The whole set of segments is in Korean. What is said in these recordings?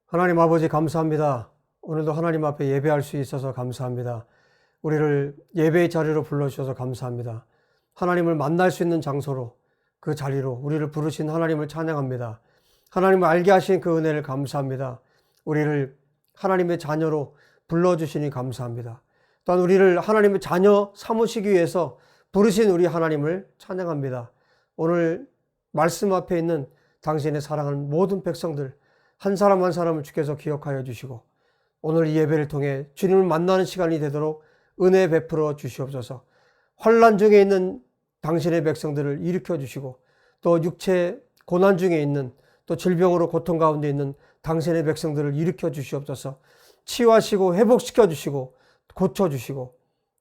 하나님 아버지 감사합니다. 오늘도 하나님 앞에 예배할 수 있어서 감사합니다. 우리를 예배의 자리로 불러주셔서 감사합니다. 하나님을 만날 수 있는 장소로, 그 자리로 우리를 부르신 하나님을 찬양합니다. 하나님을 알게 하신 그 은혜를 감사합니다. 우리를 하나님의 자녀로 불러주시니 감사합니다. 또한 우리를 하나님의 자녀 삼으시기 위해서 부르신 우리 하나님을 찬양합니다. 오늘 말씀 앞에 있는 당신의 사랑하는 모든 백성들 한 사람 한 사람을 주께서 기억하여 주시고 오늘 이 예배를 통해 주님을 만나는 시간이 되도록 은혜 베풀어 주시옵소서. 환난 중에 있는 당신의 백성들을 일으켜 주시고 또 육체 고난 중에 있는 또 질병으로 고통 가운데 있는 당신의 백성들을 일으켜 주시옵소서. 치유하시고 회복시켜 주시고 고쳐 주시고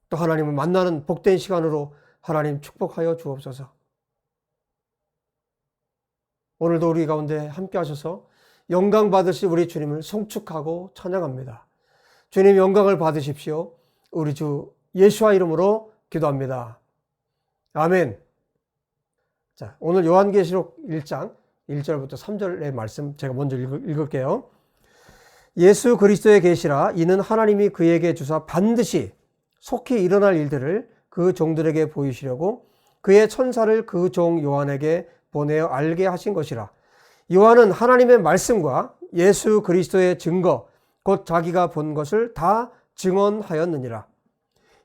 또 하나님을 만나는 복된 시간으로 하나님 축복하여 주옵소서. 오늘도 우리 가운데 함께 하셔서 영광 받으실 우리 주님을 송축하고 찬양합니다. 주님 영광을 받으십시오. 우리 주 예수와 이름으로 기도합니다. 아멘. 자, 오늘 요한계시록 1장 1절부터 3절의 말씀 제가 먼저 읽을게요. 예수 그리스도의 계시라. 이는 하나님이 그에게 주사 반드시 속히 일어날 일들을 그 종들에게 보이시려고 그의 천사를 그 종 요한에게 보내어 알게 하신 것이라. 요한은 하나님의 말씀과 예수 그리스도의 증거 곧 자기가 본 것을 다 증언하였느니라.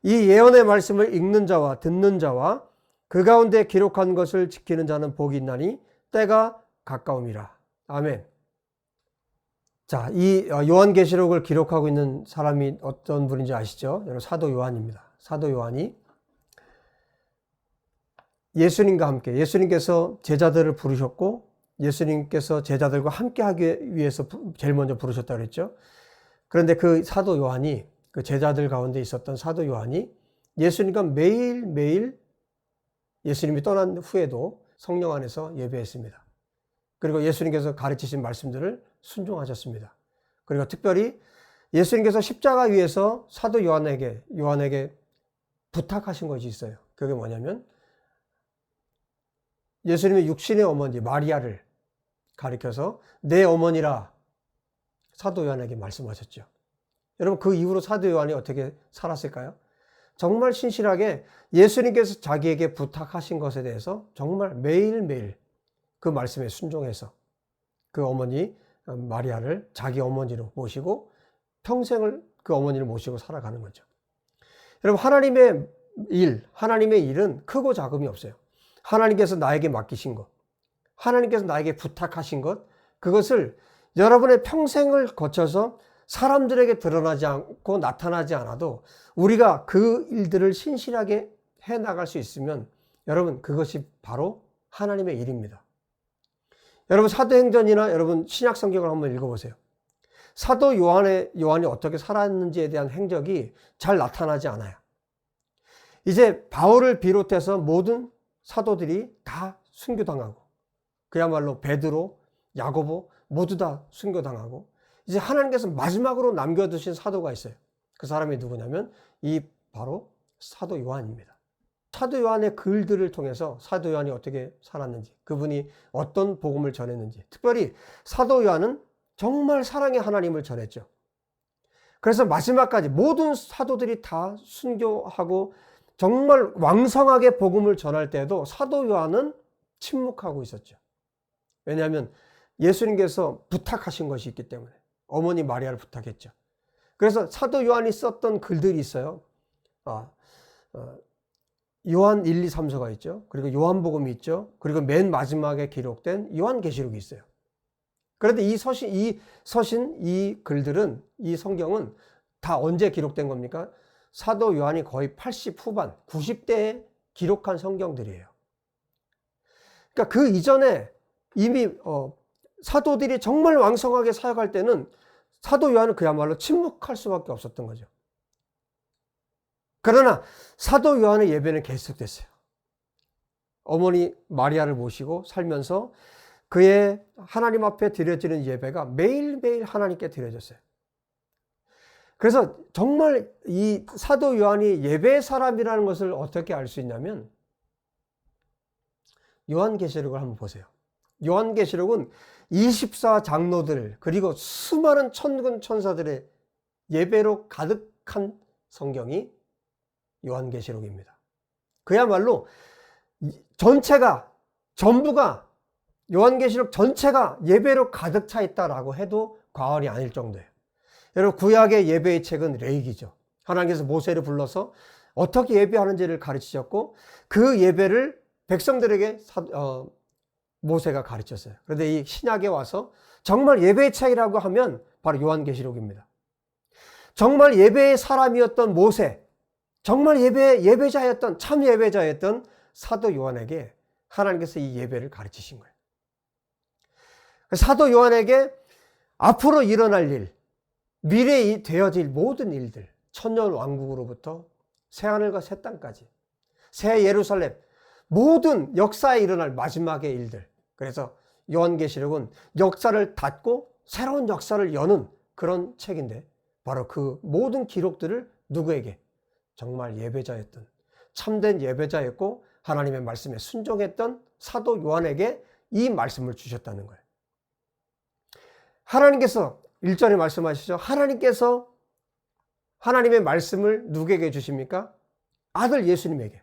이 예언의 말씀을 읽는 자와 듣는 자와 그 가운데 기록한 것을 지키는 자는 복이 있나니 때가 가까움이라. 아멘. 자, 이 요한계시록을 기록하고 있는 사람이 어떤 분인지 아시죠? 여러분, 사도 요한입니다. 사도 요한이 예수님과 함께, 예수님께서 제자들을 부르셨고 예수님께서 제자들과 함께 하기 위해서 제일 먼저 부르셨다고 그랬죠. 그런데 그 사도 요한이, 그 제자들 가운데 있었던 사도 요한이 예수님과 매일매일 예수님이 떠난 후에도 성령 안에서 예배했습니다. 그리고 예수님께서 가르치신 말씀들을 순종하셨습니다. 그리고 특별히 예수님께서 십자가 위에서 사도 요한에게 부탁하신 것이 있어요. 그게 뭐냐면 예수님의 육신의 어머니 마리아를 가리켜서 내 어머니라 사도 요한에게 말씀하셨죠. 여러분, 그 이후로 사도 요한이 어떻게 살았을까요? 정말 신실하게 예수님께서 자기에게 부탁하신 것에 대해서 정말 매일매일 그 말씀에 순종해서 그 어머니 마리아를 자기 어머니로 모시고 평생을 그 어머니를 모시고 살아가는 거죠. 여러분, 하나님의 일은 크고 작음이 없어요. 하나님께서 나에게 맡기신 것, 하나님께서 나에게 부탁하신 것, 그것을 여러분의 평생을 거쳐서 사람들에게 드러나지 않고 나타나지 않아도 우리가 그 일들을 신실하게 해나갈 수 있으면 여러분, 그것이 바로 하나님의 일입니다. 여러분, 사도행전이나 여러분 신약 성경을 한번 읽어보세요. 사도 요한이 어떻게 살았는지에 대한 행적이 잘 나타나지 않아요. 이제 바울을 비롯해서 모든 사도들이 다 순교당하고 그야말로 베드로, 야고보 모두 다 순교당하고 이제 하나님께서 마지막으로 남겨두신 사도가 있어요. 그 사람이 누구냐면 바로 사도 요한입니다. 사도 요한의 글들을 통해서 사도 요한이 어떻게 살았는지, 그분이 어떤 복음을 전했는지, 특별히 사도 요한은 정말 사랑의 하나님을 전했죠. 그래서 마지막까지 모든 사도들이 다 순교하고 정말 왕성하게 복음을 전할 때에도 사도 요한은 침묵하고 있었죠. 왜냐하면 예수님께서 부탁하신 것이 있기 때문에 어머니 마리아를 부탁했죠. 그래서 사도 요한이 썼던 글들이 있어요. 요한 1, 2, 3서가 있죠. 그리고 요한복음이 있죠. 그리고 맨 마지막에 기록된 요한계시록이 있어요. 그런데 이 서신, 이 글들은, 이 성경은 다 언제 기록된 겁니까? 사도 요한이 거의 80 후반, 90대에 기록한 성경들이에요. 그러니까 그 이전에 이미 사도들이 정말 왕성하게 사역할 때는 사도 요한은 그야말로 침묵할 수밖에 없었던 거죠. 그러나 사도 요한의 예배는 계속됐어요. 어머니 마리아를 모시고 살면서 그의 하나님 앞에 드려지는 예배가 매일매일 하나님께 드려졌어요. 그래서 정말 이 사도 요한이 예배의 사람이라는 것을 어떻게 알 수 있냐면 요한계시록을 한번 보세요. 요한계시록은 24 장로들 그리고 수많은 천군 천사들의 예배로 가득한 성경이 요한계시록입니다. 그야말로 전체가 전부가 요한계시록 전체가 예배로 가득 차 있다라고 해도 과언이 아닐 정도예요. 여러분 구약의 예배의 책은 레위기죠. 하나님께서 모세를 불러서 어떻게 예배하는지를 가르치셨고 그 예배를 백성들에게 모세가 가르쳤어요. 그런데 이 신약에 와서 정말 예배의 책이라고 하면 바로 요한계시록입니다. 정말 예배의 사람이었던 모세, 정말 예배자였던 참 예배자였던 사도 요한에게 하나님께서 이 예배를 가르치신 거예요. 사도 요한에게 앞으로 일어날 일, 미래에 되어질 모든 일들, 천년 왕국으로부터 새하늘과 새 땅까지, 새 예루살렘, 모든 역사에 일어날 마지막의 일들. 그래서 요한계시록은 역사를 닫고 새로운 역사를 여는 그런 책인데 바로 그 모든 기록들을 누구에게? 정말 예배자였던 참된 예배자였고 하나님의 말씀에 순종했던 사도 요한에게 이 말씀을 주셨다는 거예요. 하나님께서 1절에 말씀하시죠. 하나님께서 하나님의 말씀을 누구에게 주십니까? 아들 예수님에게.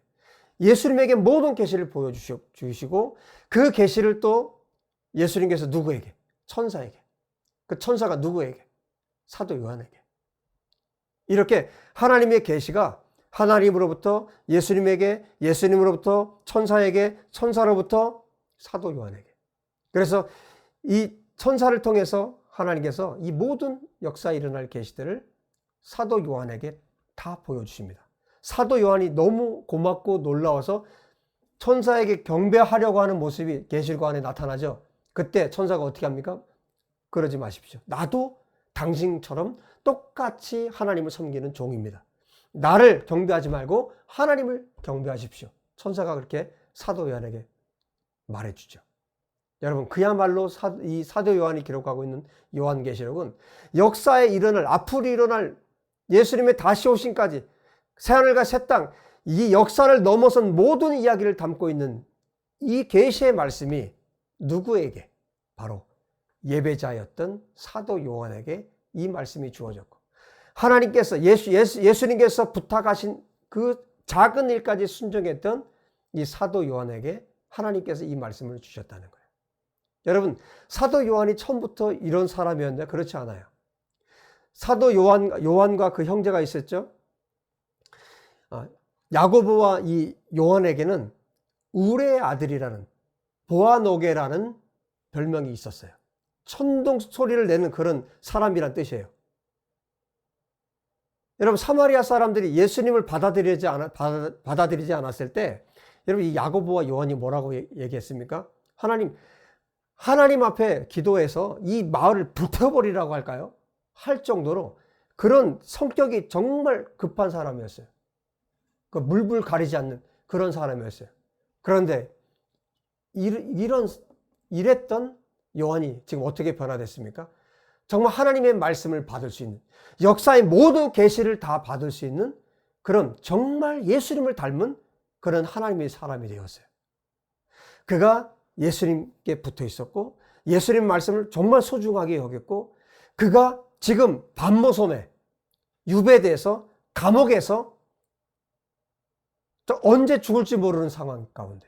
예수님에게 모든 계시를 보여주시고 그 계시를 또 예수님께서 누구에게? 천사에게. 그 천사가 누구에게? 사도 요한에게. 이렇게 하나님의 계시가 하나님으로부터 예수님에게, 예수님으로부터 천사에게, 천사로부터 사도 요한에게. 그래서 이 천사를 통해서 하나님께서 이 모든 역사에 일어날 계시들을 사도 요한에게 다 보여주십니다. 사도 요한이 너무 고맙고 놀라워서 천사에게 경배하려고 하는 모습이 계시록 안에 나타나죠. 그때 천사가 어떻게 합니까? 그러지 마십시오. 나도 당신처럼 똑같이 하나님을 섬기는 종입니다. 나를 경배하지 말고 하나님을 경배하십시오. 천사가 그렇게 사도 요한에게 말해주죠. 여러분 그야말로 이 사도 요한이 기록하고 있는 요한계시록은 역사에 일어날, 앞으로 일어날 예수님의 다시 오심까지 새하늘과 새 땅, 이 역사를 넘어선 모든 이야기를 담고 있는 이 계시의 말씀이 누구에게? 바로 예배자였던 사도 요한에게 이 말씀이 주어졌고 하나님께서 예수님께서 부탁하신 그 작은 일까지 순종했던 이 사도 요한에게 하나님께서 이 말씀을 주셨다는 거예요. 여러분 사도 요한이 처음부터 이런 사람이었나요? 그렇지 않아요. 사도 요한과 그 형제가 있었죠. 야고보와 이 요한에게는 우레의 아들이라는 보아노게라는 별명이 있었어요. 천둥 소리를 내는 그런 사람이란 뜻이에요. 여러분 사마리아 사람들이 예수님을 받아들이지 않았을 때 여러분 이 야고보와 요한이 뭐라고 얘기했습니까? 하나님 앞에 기도해서 이 마을을 불태워버리라고 할까요? 할 정도로 그런 성격이 정말 급한 사람이었어요. 그 물불 가리지 않는 그런 사람이었어요. 그런데 이랬던 요한이 지금 어떻게 변화됐습니까? 정말 하나님의 말씀을 받을 수 있는, 역사의 모든 계시를 다 받을 수 있는 그런 정말 예수님을 닮은 그런 하나님의 사람이 되었어요. 그가 예수님께 붙어 있었고 예수님 말씀을 정말 소중하게 여겼고 그가 지금 반모섬에 유배돼서 감옥에서 언제 죽을지 모르는 상황 가운데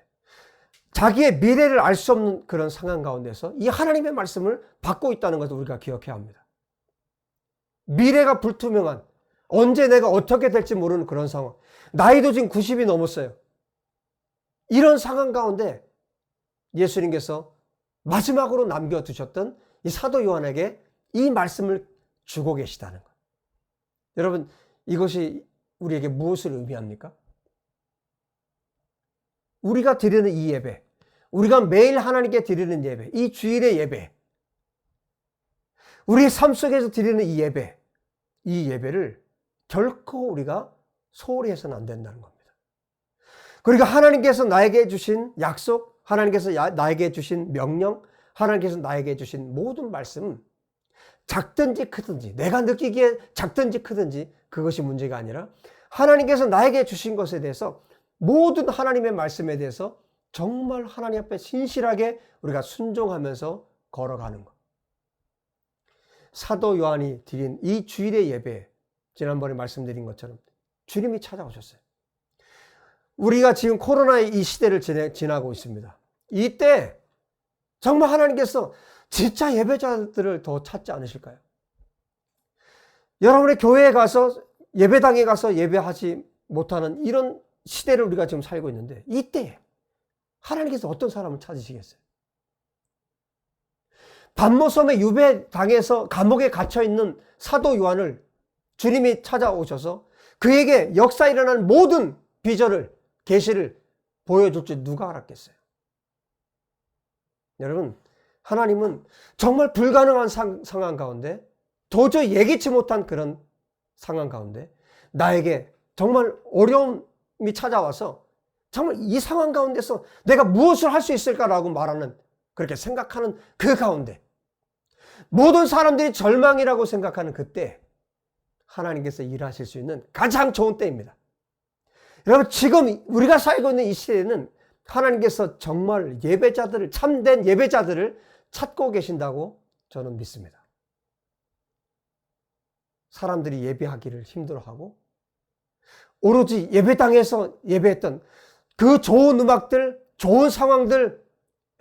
자기의 미래를 알 수 없는 그런 상황 가운데서 이 하나님의 말씀을 받고 있다는 것을 우리가 기억해야 합니다. 미래가 불투명한 언제 내가 어떻게 될지 모르는 그런 상황. 나이도 지금 90이 넘었어요. 이런 상황 가운데 예수님께서 마지막으로 남겨두셨던 이 사도 요한에게 이 말씀을 주고 계시다는 것. 여러분 이것이 우리에게 무엇을 의미합니까? 우리가 드리는 이 예배, 우리가 매일 하나님께 드리는 예배, 이 주일의 예배, 우리의 삶 속에서 드리는 이 예배를 결코 우리가 소홀히 해서는 안 된다는 겁니다. 그러니까 하나님께서 나에게 주신 약속, 하나님께서 나에게 주신 명령, 하나님께서 나에게 주신 모든 말씀, 작든지 크든지, 내가 느끼기에 작든지 크든지 그것이 문제가 아니라 하나님께서 나에게 주신 것에 대해서 모든 하나님의 말씀에 대해서 정말 하나님 앞에 신실하게 우리가 순종하면서 걸어가는 것. 사도 요한이 드린 이 주일의 예배, 지난번에 말씀드린 것처럼 주님이 찾아오셨어요. 우리가 지금 코로나의 이 시대를 지나고 있습니다. 이때 정말 하나님께서 진짜 예배자들을 더 찾지 않으실까요? 여러분의 교회에 가서 예배당에 가서 예배하지 못하는 이런 시대를 우리가 지금 살고 있는데, 이때 하나님께서 어떤 사람을 찾으시겠어요? 반모섬의 유배당에서 감옥에 갇혀있는 사도 요한을 주님이 찾아오셔서 그에게 역사에 일어난 모든 비전을, 계시를 보여줄 줄 누가 알았겠어요? 여러분, 하나님은 정말 불가능한 상황 가운데, 도저히 예기치 못한 그런 상황 가운데 나에게 정말 어려움이 찾아와서 정말 이 상황 가운데서 내가 무엇을 할 수 있을까라고 말하는, 그렇게 생각하는 그 가운데, 모든 사람들이 절망이라고 생각하는 그때 하나님께서 일하실 수 있는 가장 좋은 때입니다. 여러분, 지금 우리가 살고 있는 이 시대에는 하나님께서 정말 예배자들을, 참된 예배자들을 찾고 계신다고 저는 믿습니다. 사람들이 예배하기를 힘들어하고 오로지 예배당에서 예배했던 그 좋은 음악들, 좋은 상황들,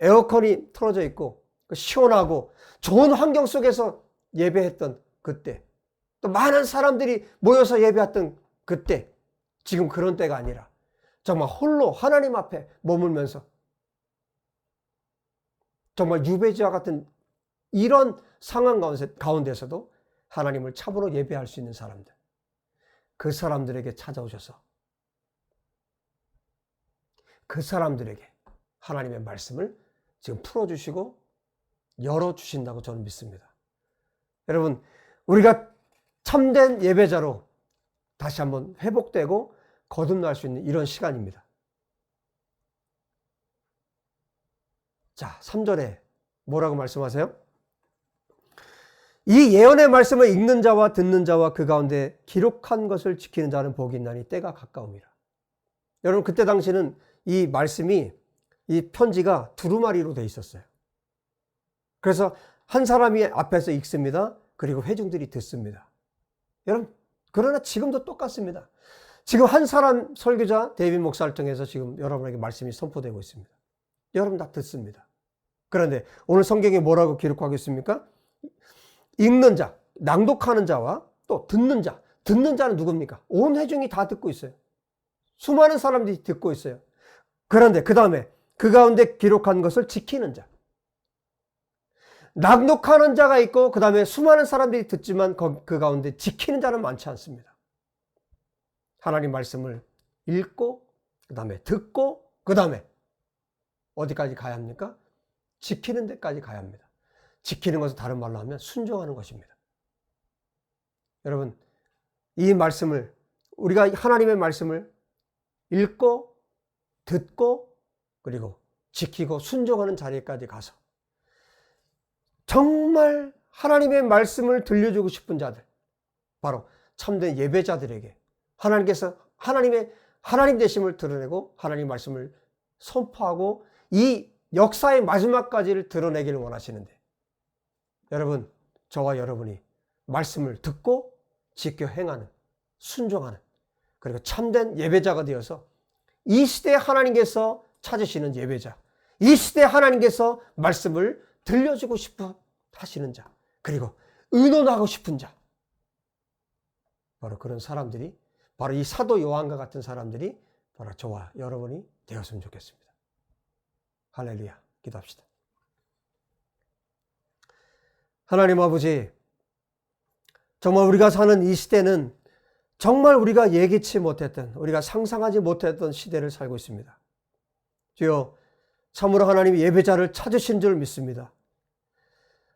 에어컨이 틀어져 있고 시원하고 좋은 환경 속에서 예배했던 그때, 또 많은 사람들이 모여서 예배했던 그때, 지금 그런 때가 아니라 정말 홀로 하나님 앞에 머물면서 정말 유배지와 같은 이런 상황 가운데서도 하나님을 참으로 예배할 수 있는 사람들, 그 사람들에게 찾아오셔서 그 사람들에게 하나님의 말씀을 지금 풀어주시고 열어주신다고 저는 믿습니다. 여러분, 우리가 참된 예배자로 다시 한번 회복되고 거듭날 수 있는 이런 시간입니다. 자, 3절에 뭐라고 말씀하세요? 이 예언의 말씀을 읽는 자와 듣는 자와 그 가운데 기록한 것을 지키는 자는 복이 있나니 때가 가까움이라. 여러분, 그때 당시는 이 말씀이, 이 편지가 두루마리로 돼 있었어요. 그래서 한 사람이 앞에서 읽습니다. 그리고 회중들이 듣습니다. 여러분, 그러나 지금도 똑같습니다. 지금 한 사람 설교자 데이빗 목사를 통해서 지금 여러분에게 말씀이 선포되고 있습니다. 여러분 다 듣습니다. 그런데 오늘 성경에 뭐라고 기록하고 있습니까? 읽는 자, 낭독하는 자와 또 듣는 자. 듣는 자는 누굽니까? 온 회중이 다 듣고 있어요. 수많은 사람들이 듣고 있어요. 그런데 그 다음에 그 가운데 기록한 것을 지키는 자. 낭독하는 자가 있고 그 다음에 수많은 사람들이 듣지만 그 가운데 지키는 자는 많지 않습니다. 하나님 말씀을 읽고 그 다음에 듣고 그 다음에 어디까지 가야 합니까? 지키는 데까지 가야 합니다. 지키는 것은 다른 말로 하면 순종하는 것입니다. 여러분, 이 말씀을, 우리가 하나님의 말씀을 읽고 듣고 그리고 지키고 순종하는 자리까지 가서 정말 하나님의 말씀을 들려주고 싶은 자들, 바로 참된 예배자들에게 하나님께서 하나님 되심을 드러내고 하나님 말씀을 선포하고 이 역사의 마지막까지를 드러내기를 원하시는데, 여러분, 저와 여러분이 말씀을 듣고 지켜 행하는, 순종하는, 그리고 참된 예배자가 되어서 이 시대에 하나님께서 찾으시는 예배자, 이 시대에 하나님께서 말씀을 들려주고 싶어 하시는 자, 그리고 의논하고 싶은 자, 바로 그런 사람들이, 바로 이 사도 요한과 같은 사람들이 바로 저와 여러분이 되었으면 좋겠습니다. 할렐루야. 기도합시다. 하나님 아버지, 정말 우리가 사는 이 시대는 정말 우리가 예기치 못했던, 우리가 상상하지 못했던 시대를 살고 있습니다. 주여, 참으로 하나님이 예배자를 찾으신 줄 믿습니다.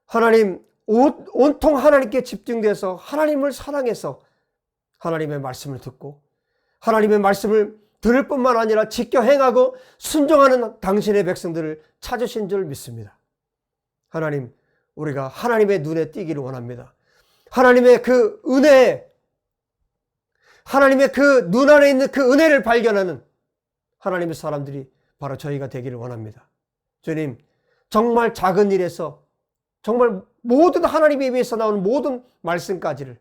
하나님, 온통 하나님께 집중돼서 하나님을 사랑해서 하나님의 말씀을 듣고 하나님의 말씀을 들을 뿐만 아니라 지켜 행하고 순종하는 당신의 백성들을 찾으신 줄 믿습니다. 하나님, 우리가 하나님의 눈에 띄기를 원합니다. 하나님의 그 은혜, 하나님의 그 눈 안에 있는 그 은혜를 발견하는 하나님의 사람들이 바로 저희가 되기를 원합니다. 주님, 정말 작은 일에서 정말 모든 하나님의 입에서 나오는 모든 말씀까지를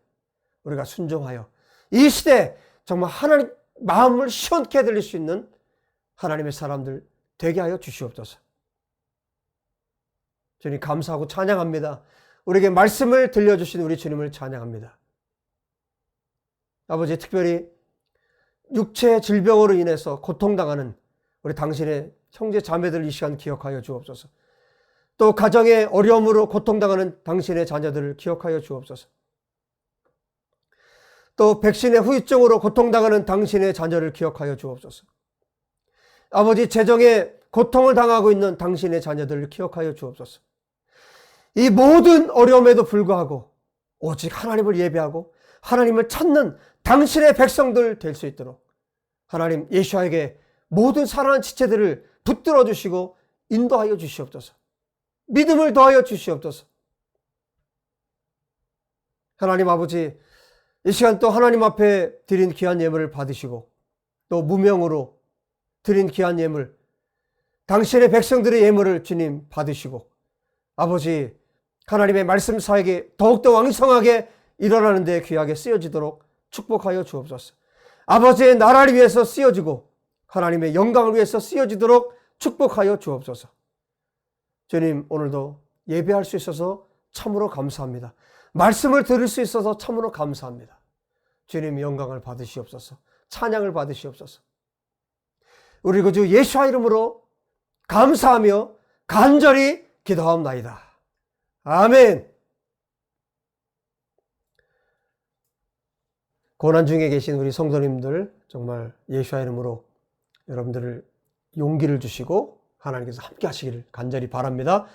우리가 순종하여 이 시대 정말 하나님 마음을 시원케 들릴 수 있는 하나님의 사람들 되게 하여 주시옵소서. 주님 감사하고 찬양합니다. 우리에게 말씀을 들려주신 우리 주님을 찬양합니다. 아버지, 특별히 육체의 질병으로 인해서 고통당하는 우리 당신의 형제 자매들 이 시간 기억하여 주옵소서. 또 가정의 어려움으로 고통당하는 당신의 자녀들을 기억하여 주옵소서. 또 백신의 후유증으로 고통당하는 당신의 자녀를 기억하여 주옵소서. 아버지, 재정에 고통을 당하고 있는 당신의 자녀들을 기억하여 주옵소서. 이 모든 어려움에도 불구하고 오직 하나님을 예배하고 하나님을 찾는 당신의 백성들 될 수 있도록 하나님 예수아에게 모든 사랑하는 지체들을 붙들어 주시고 인도하여 주시옵소서. 믿음을 더하여 주시옵소서. 하나님 아버지, 이 시간 또 하나님 앞에 드린 귀한 예물을 받으시고 또 무명으로 드린 귀한 예물, 당신의 백성들의 예물을 주님 받으시고 아버지, 하나님의 말씀 사역이 더욱더 왕성하게 일어나는 데 귀하게 쓰여지도록 축복하여 주옵소서. 아버지의 나라를 위해서 쓰여지고 하나님의 영광을 위해서 쓰여지도록 축복하여 주옵소서. 주님, 오늘도 예배할 수 있어서 참으로 감사합니다. 말씀을 들을 수 있어서 참으로 감사합니다. 주님 영광을 받으시옵소서. 찬양을 받으시옵소서. 우리 구주 예수와 이름으로 감사하며 간절히 기도하옵나이다. 아멘. 고난 중에 계신 우리 성도님들 정말 예수와 이름으로 여러분들을 용기를 주시고 하나님께서 함께 하시기를 간절히 바랍니다.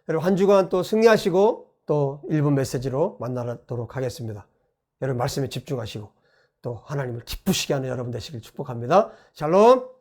여러분 한 주간 또 승리하시고 또 1분 메시지로 만나도록 하겠습니다. 여러분 말씀에 집중하시고 또 하나님을 기쁘시게 하는 여러분 되시길 축복합니다. 샬롬.